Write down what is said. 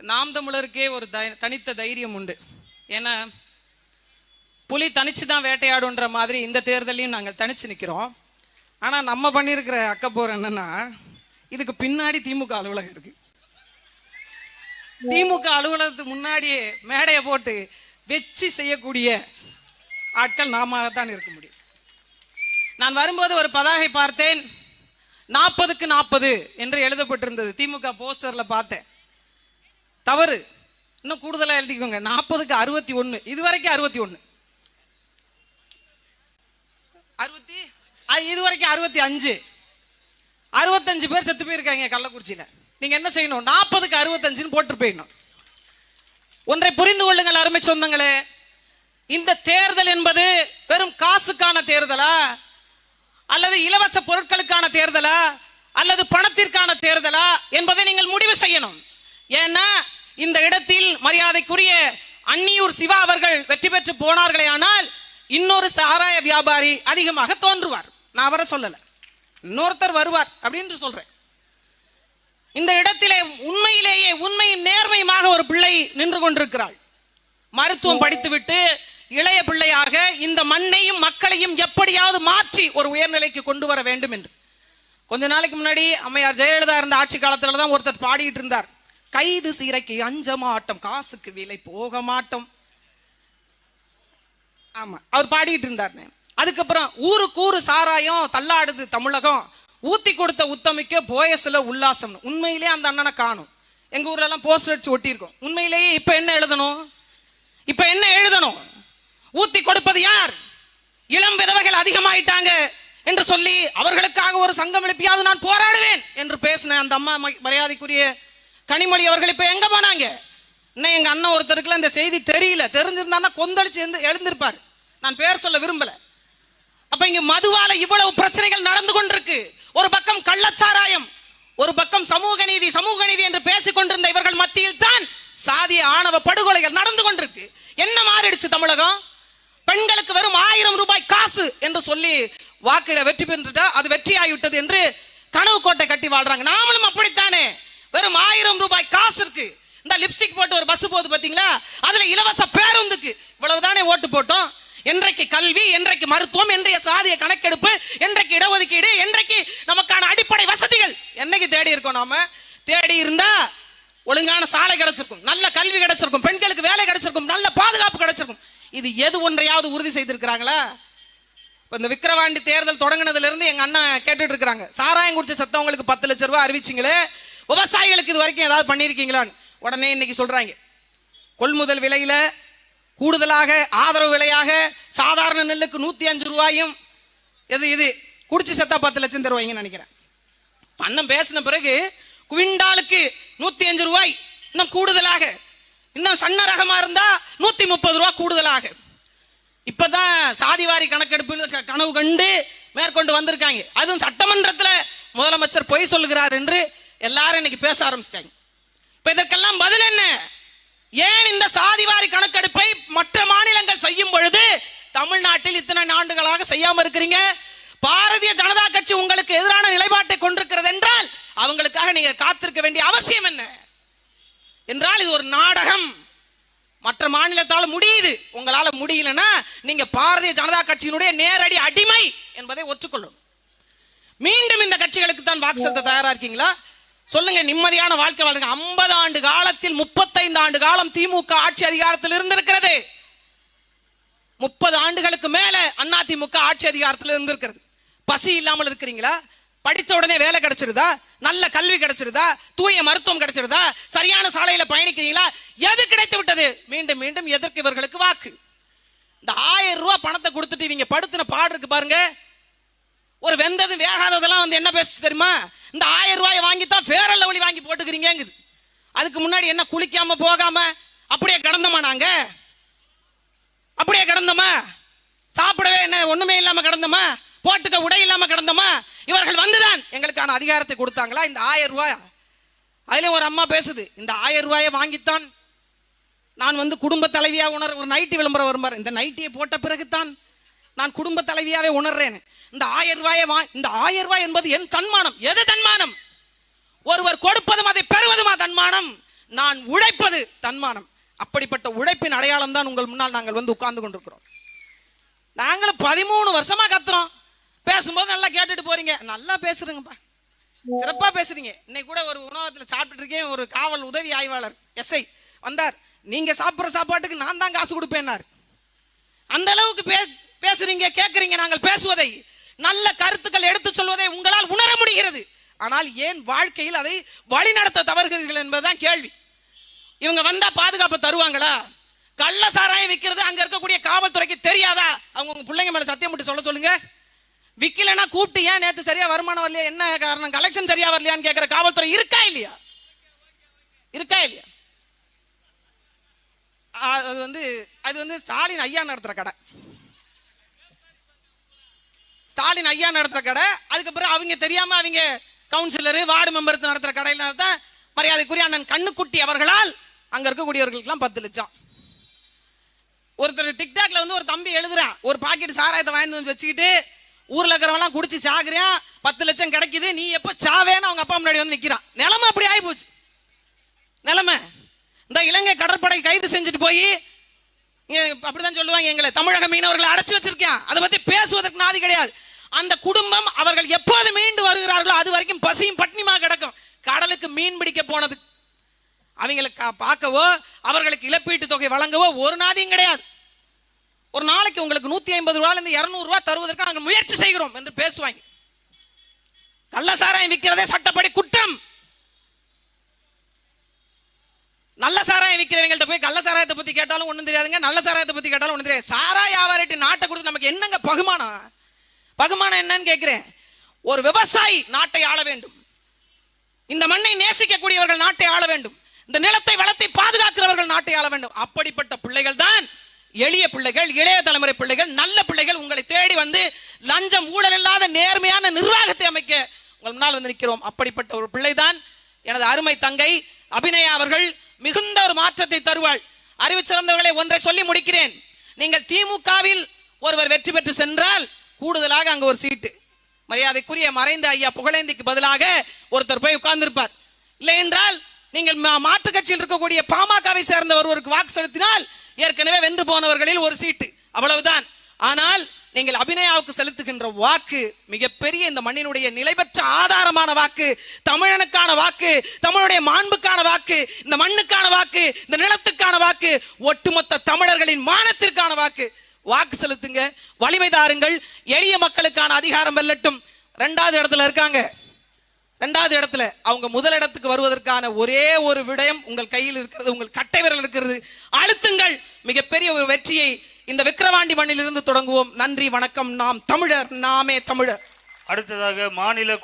நாம் தமிழருக்கே ஒரு தனித்த தைரியம் உண்டு. ஏன்னா புலி தனிச்சு தான் வேட்டையாடுன்ற மாதிரி இந்த தேர்தலையும் நாங்கள் தனிச்சு நிற்கிறோம். ஆனால் நம்ம பண்ணியிருக்கிற அக்கப்போர் என்னன்னா, இதுக்கு பின்னாடி திமுக அலுவலகம் இருக்கு. திமுக அலுவலகத்துக்கு முன்னாடியே மேடையை போட்டு வச்சு செய்யக்கூடிய ஆட்கள் நாமத்தான் இருக்க முடியும். நான் வரும்போது ஒரு பதாகை பார்த்தேன், 40க்கு 40 என்று எழுதப்பட்டிருந்தது. திமுக போஸ்டர்ல பார்த்தேன். தவறு, இன்னும் கூடுதலா எழுதிக்கோங்க, 40க்கு 61. இதுவரைக்கும் 61, இதுவரைக்கும் 65. 65 பேர் செத்து போயிருக்காங்க கள்ளக்குறிச்சியில. நீங்க என்ன செய்யணும்? 40க்கு 65 போட்டு போயிடணும். ஒன்றை புரிந்து கொள்ளுங்கள் அருமை சொந்தங்களே, இந்த தேர்தல் என்பது வெறும் காசுக்கான தேர்தலா, அல்லது இலவச பொருட்களுக்கான தேர்தலா, அல்லது பணத்திற்கான தேர்தலா என்பதை நீங்கள் முடிவு செய்யணும். ஏன்னா இந்த இடத்தில் மரியாதைக்குரிய அன்னியூர் சிவா அவர்கள் வெற்றி பெற்று போனார்களே ஆனால் இன்னொரு சாராய வியாபாரி அதிகமாக தோன்றுவார். நான் அவரை சொல்லல, இன்னொருத்தர் வருவார் அப்படின்னு சொல்றேன். இந்த இடத்திலே உண்மையிலேயே உண்மையும் நேர்மையுமாக ஒரு பிள்ளை நின்று கொண்டிருக்கிறாள். மருத்துவம் படித்துவிட்டு இளைய பிள்ளையாக இந்த மண்ணையும் மக்களையும் எப்படியாவது மாற்றி ஒரு உயர்நிலைக்கு கொண்டு வர வேண்டும் என்று. கொஞ்ச நாளைக்கு முன்னாடி அம்மையார் ஜெயலலிதா இருந்த ஆட்சி காலத்துல தான் ஒருத்தர் பாடிட்டு இருந்தார், கைது சீரைக்கு அஞ்ச மாட்டோம், காசுக்கு விலை போக மாட்டோம். ஆமா, அவர் பாடிட்டு இருந்தார். அதுக்கப்புறம் ஊருக்கு ஊரு சாராயம் தள்ளாடுது தமிழகம், ஊத்தி கொடுத்த உத்தமிக்க போயசில உல்லாசம். உண்மையிலே அந்த அண்ணனை காணும். எங்க ஊர்ல எல்லாம் போஸ்டர் அடிச்சு ஒட்டியிருக்கோம். உண்மையிலேயே இப்ப என்ன எழுதணும்? இப்ப என்ன எழுதணும்? ஊத்தி கொடுப்பது யார்? இளம் விதவைகள் அதிகமாயிட்டாங்க என்று சொல்லி அவர்களுக்காக ஒரு சங்கம் எழுப்பியாவது நான் போராடுவேன் என்று பேசின அந்த அம்மா மரியாதைக்குரிய கனிமொழி அவர்கள் இப்ப எங்க போனாங்க? இன்னும் எங்க அண்ணன் ஒருத்தருக்குலாம் இந்த செய்தி தெரியல. தெரிஞ்சிருந்தா கொந்தளிச்சு எழுந்திருப்பார். நான் பேர் சொல்ல விரும்பல. அப்ப இங்க மதுவால இவ்வளவு பிரச்சனைகள் நடந்து கொண்டிருக்கு. ஒரு பக்கம் கள்ளச்சாராயம், ஒரு பக்கம் சமூக நீதி சமூக நீதி என்று பேசிக் கொண்டிருந்த இவர்கள் மத்தியில் தான் சாதிய ஆணவ படுகொலைகள் நடந்து கொண்டிருக்கு. என்ன மாறிடுச்சு தமிழகம்? பெண்களுக்கு வெறும் 1000 ரூபாய் காசு என்று சொல்லி வாக்குல வெற்றி பெற்றுட்டா அது வெற்றி ஆகிவிட்டது என்று கனவு கோட்டை கட்டி வாழ்றாங்க. நாமளும் அப்படித்தானே, வெறும் 1000 ரூபாய் காசு இருக்கு. இந்த லிப்ஸ்டிக் போட்டு ஒரு பஸ் போகுது பாத்தீங்களா, அதுல இலவச பேருந்துக்கு இவ்வளவுதானே ஓட்டு போட்டோம். என்றைக்கு கல்வி, என்றைக்கு மருத்துவம், என்றைய சாதிய கணக்கெடுப்பு, என்றைக்கு இடஒதுக்கீடு, என்றைக்கு நமக்கான அடிப்படை வசதிகள் என்னைக்கு தேடி இருக்கோம்? நாம தேடி இருந்தா ஒழுங்கான சாலை கிடைச்சிருக்கும், நல்ல கல்வி கிடைச்சிருக்கும், பெண்களுக்கு வேலை கிடைச்சிருக்கும், நல்ல பாதுகாப்பு கிடைச்சிருக்கும். இது எது ஒன்றையாவது உறுதி செய்திருக்கிறாங்களா? இந்த விக்கிரவாண்டி தேர்தல் தொடங்கினதுல இருந்து எங்க அண்ணன் கேட்டுட்டு இருக்காங்க, சாராயம் குடிச்ச சத்தவங்களுக்கு 10 லட்சம் ரூபாய் அறிவிச்சிங்களே, விவசாயிகளுக்கு இது வரைக்கும் ஏதாவது பண்ணிருக்கீங்களான்னு. உடனே இன்னைக்கு சொல்றாங்க, கொள்முதல் விலையில கூடுதலாக ஆதரவு விலையாக சாதாரண நெல்லுக்கு 105 ரூபாயும், இது குடிச்சு செத்தா 10 லட்சம் தருவாங்கன்னு நினைக்கிறேன். அண்ணன் பேசின பிறகு குவிண்டாலுக்கு 105 ரூபாய் இன்னும் கூடுதலாக, இன்னும் சன்ன ரகமா இருந்தா 130 ரூபாய் கூடுதலாக. இப்பதான் சாதிவாரி கணக்கெடுப்பு கனவு கண்டு மேற்கொண்டு வந்திருக்காங்க. அதுவும் சட்டமன்றத்தில் முதலமைச்சர் பொய் சொல்லுகிறார் என்று எல்லாரும் இன்னைக்கு பேச ஆரம்பிச்சிட்டாங்க. இப்ப இதற்கெல்லாம் பதில் என்ன? ஏன் இந்த சாதிவாரி கணக்கெடுப்பை மற்ற மாநிலங்கள் செய்யும் பொழுது தமிழ்நாட்டில் இத்தனை ஆண்டுகளாக செய்யாம இருக்கிறீங்க? பாரதிய ஜனதா கட்சி உங்களுக்கு எதிரான நிலைப்பாட்டை கொண்டிருக்கிறது என்றால் அவங்களுக்காக நீங்க காத்திருக்க வேண்டிய அவசியம் என்ன? என்றால் இது ஒரு நாடகம். மற்ற மாநிலத்தால் முடியுது, உங்களால முடியலன்னா நீங்க பாரதிய ஜனதா கட்சியினுடைய நேரடி அடிமை என்பதை ஒற்றுக்கொள்ளும். மீண்டும் இந்த கட்சிகளுக்கு தான் வாக்கு செலுத்த தயாரா இருக்கீங்களா? சொல்லுங்க, நிம்மதியான வாழ்க்கை வாழுங்க. 50 ஆண்டு காலத்தில் 35 ஆண்டு காலம் திமுக ஆட்சி அதிகாரத்தில் இருந்திருக்கிறது. 30 ஆண்டுகளுக்கு மேல அதிமுக ஆட்சி அதிகாரத்தில் இருந்திருக்கிறது. பசி இல்லாமல் இருக்கிறீங்களா? படித்த உடனே வேலை கிடைச்சிருதா? நல்ல கல்வி கிடைச்சிருதா? தூய மருத்துவம் கிடைச்சிருதா? சரியான சாலையில பயணிக்கிறீங்களா? எது கிடைத்து விட்டது? மீண்டும் மீண்டும் எதற்கு இவர்களுக்கு வாக்கு? இந்த 1000 ரூபாய் பணத்தை கொடுத்துட்டு இவங்க படுத்தின பாடு இருக்கு பாருங்க. ஒரு வெந்தது வேகாததெல்லாம் வந்து என்ன பேசு தெரியுமா? இந்த 1000 ரூபாயை வாங்கித்தான் ஃபேர் லவ்லி வாங்கி போட்டுக்கிறீங்க. அதுக்கு முன்னாடி என்ன குளிக்காம போகாம அப்படியே கிடந்தோமா? நாங்க அப்படியே கிடந்தோமா? சாப்பிடவே என்ன ஒண்ணுமே இல்லாம கிடந்தோமா? போட்டுக்க உடை இல்லாம கிடந்தோமா? இவர்கள் வந்துதான் எங்களுக்கான அதிகாரத்தை கொடுத்தாங்களா? இந்த 1000 ரூபாய். அதுல ஒரு அம்மா பேசுது, இந்த 1000 ரூபாயை வாங்கித்தான் நான் வந்து குடும்ப தலைவியா ஒரு நைட்டி விளம்பரம் வருமாறு, இந்த நைட்டியை போட்ட பிறகுதான் நான் குடும்ப தலைவியாவே உணர்றேன். இந்த 1000 ரூபாயை இந்த 1000 ரூபாய் என்பது என் தன்மானம். எது தன்மானம்? ஒருவர் கொடுப்பதும் அதை பெறுவதுமா தன்மானம்? நான் உழைப்பது தன்மானம். அப்படிப்பட்ட உழைப்பின் அடையாளம் தான் உங்கள் முன்னால் நாங்கள் வந்து உட்கார்ந்து கொண்டிருக்கிறோம். நாங்களும் 13 வருஷமா கத்துறோம். பேசும்போது நல்லா கேட்டுட்டு போறீங்க, நல்லா பேசுறீங்கப்பா, சிறப்பா பேசுறீங்க. இன்னைக்கு கூட ஒரு உணவகத்துல சாப்பிட்டு இருக்கேன், ஒரு காவல் உதவி ஆய்வாளர் எஸ்ஐ வந்தார். நீங்க சாப்பிடுற சாப்பாட்டுக்கு நான் தான் காசு கொடுப்பேன்னாரு. அந்த அளவுக்கு பேசுறீங்க, கேட்கறீங்க. நாங்கள் பேசுவதை, நல்ல கருத்துக்கள் எடுத்து சொல்வதை உங்களால் உணர முடிகிறது. ஆனால் ஏன் வாழ்க்கையில் அதை வழிநடத்த தவறுகிறீர்கள் என்பதுதான் கேள்வி. இவங்க வந்தா பாதுகாப்பு தருவாங்களா? கள்ள சாராயம் விற்கிறது அங்க இருக்கக்கூடிய காவல்துறைக்கு தெரியாதா? அவங்க உங்க பிள்ளைங்க மேல சத்தியம் போட்டு சொல்ல சொல்லுங்க. விக்கலன்னா கூப்பிட்டு ஏன் நேற்று சரியா வருமானம் வரலையா, என்ன காரணம், கலெக்ஷன் சரியா வரலையான்னு கேட்கிற காவல்துறை இருக்கா இல்லையா? இருக்கா இல்லையா? அது வந்து ஸ்டாலின் ஐயா நடத்துற கடை, ஸ்டாலின் ஐயா நடத்துற கடை. அதுக்கப்புறம் அவங்க தெரியாம அவங்க கவுன்சிலர் வார்டு மெம்பர் நடத்துற கடையில் தான் மரியாதைக்குரிய அண்ணன் கண்ணுக்குட்டி அவர்களால் அங்க இருக்கக்கூடியவர்களுக்கெல்லாம் 10 லட்சம். ஒருத்தர் டிக்டாக்ல வந்து ஒரு தம்பி எழுதுறான், ஒரு பாக்கெட் சாராயத்தை வாங்கி வந்து வச்சுக்கிட்டு ஊர்ல இருக்கிறவெல்லாம் குடிச்சு சாகுறான், 10 லட்சம் கிடைக்குது, நீ எப்ப சாவேன்னு அவங்க அப்பா முன்னாடி வந்து நிக்கிறான். நிலைமை அப்படி ஆகி போச்சு. நிலைமை இந்த இலங்கை கடற்படை கைது செஞ்சுட்டு போய் அப்படிதான் சொல்லுவாங்க, எங்களை தமிழக மீனவர்களை அடைச்சு வச்சிருக்கேன். அதை பத்தி பேசுவதற்கு நாதி கிடையாது. அந்த குடும்பம் அவர்கள் எப்போது மீண்டு வருகிறார்களோ அது வரைக்கும் பசியும் பட்னிமா கிடக்கும். கடலுக்கு மீன் பிடிக்க போனது அவங்களுக்கு பார்க்கவோ அவர்களுக்கு இழப்பீட்டு தொகை வழங்கவோ ஒரு நாதியும் கிடையாது. ஒரு நாளைக்கு உங்களுக்கு 150 ரூபாயில இருந்து 200 ரூபாய் தருவதற்கு நாங்கள் முயற்சி செய்கிறோம் என்று பேசுவாங்க. கள்ள சாராயம் விற்கிறதே சட்டப்படி குற்றம். நல்ல சாராயம் விற்கிறவங்கள்ட்ட போய் கள்ள சாராயத்தை பத்தி கேட்டாலும் ஒண்ணும் தெரியாதுங்க, நல்ல சாராயத்தை பத்தி கேட்டாலும் ஒண்ணும் தெரியாது. சாராய வியாபாரிட்டு நாட்டை கொடுத்து நமக்கு என்னங்க பகுமானம்? பகுமானம் என்னன்னு கேட்கிறேன். ஒரு விவசாயி நாட்டை ஆள வேண்டும், இந்த மண்ணை நேசிக்கக்கூடியவர்கள் நாட்டை ஆள வேண்டும், இந்த நிலத்தை வளத்தை பாதுகாக்கிறவர்கள் நாட்டை ஆள வேண்டும். அப்படிப்பட்ட பிள்ளைகள் தான் எளிய பிள்ளைகள், இளைய தலைமுறை பிள்ளைகள், நல்ல பிள்ளைகள் உங்களை தேடி வந்து லஞ்சம் ஊழல் இல்லாத நேர்மையான நிர்வாகத்தை அமைக்க உங்கள் முன்னால் வந்து நிற்கிறோம். அப்படிப்பட்ட ஒரு பிள்ளைதான் எனது அருமை தங்கை அபிநயா அவர்கள். மிகுந்த ஒரு மாற்றத்தை தருவாள். அறிவு சிறந்தவர்களை ஒன்றை சொல்லி முடிக்கிறேன். நீங்கள் திமுகவில் ஒருவர் வெற்றி பெற்று சென்றால் கூடுதலாக அங்க ஒரு சீட்டு, மரியாதைக்குரிய மறைந்த ஐயா புகழேந்திக்கு பதிலாக ஒருத்தர் போய் உட்கார்ந்திருப்பார். இல்லை என்றால் நீங்கள் மாற்று கட்சியில் இருக்கக்கூடிய பாமகவை சேர்ந்த ஒருவருக்கு வாக்கு செலுத்தினால் ஏற்கனவே வென்று போனவர்களில் ஒரு சீட்டு, அவ்வளவுதான். ஆனால் நீங்கள் அபிநயாவுக்கு செலுத்துகின்ற வாக்கு மிகப்பெரிய இந்த மண்ணினுடைய நிலைபெற்ற ஆதாரமான வாக்கு, தமிழனுக்கான வாக்கு, தமிழுடைய மாண்புக்கான வாக்கு, இந்த மண்ணுக்கான வாக்கு, இந்த நிலத்துக்கான வாக்கு, ஒட்டுமொத்த தமிழர்களின் மானத்திற்கான வாக்கு. வாக்கு செலுத்துங்க, வலிமை தாருங்கள், எளிய மக்களுக்கான அதிகாரம் வெல்லட்டும். 2வது இடத்துல இருக்காங்க. 2வது இடத்துல அவங்க முதலிடத்துக்கு வருவதற்கான ஒரே ஒரு விடயம் உங்கள் கையில் இருக்கிறது, உங்கள் கட்டை விரல் இருக்கிறது. அழுத்துங்கள். மிகப்பெரிய ஒரு வெற்றியை இந்த விக்கிரவாண்டி மண்ணில் இருந்து தொடங்குவோம். நன்றி, வணக்கம். நாம் தமிழர், நாமே தமிழர். அடுத்ததாக மாநில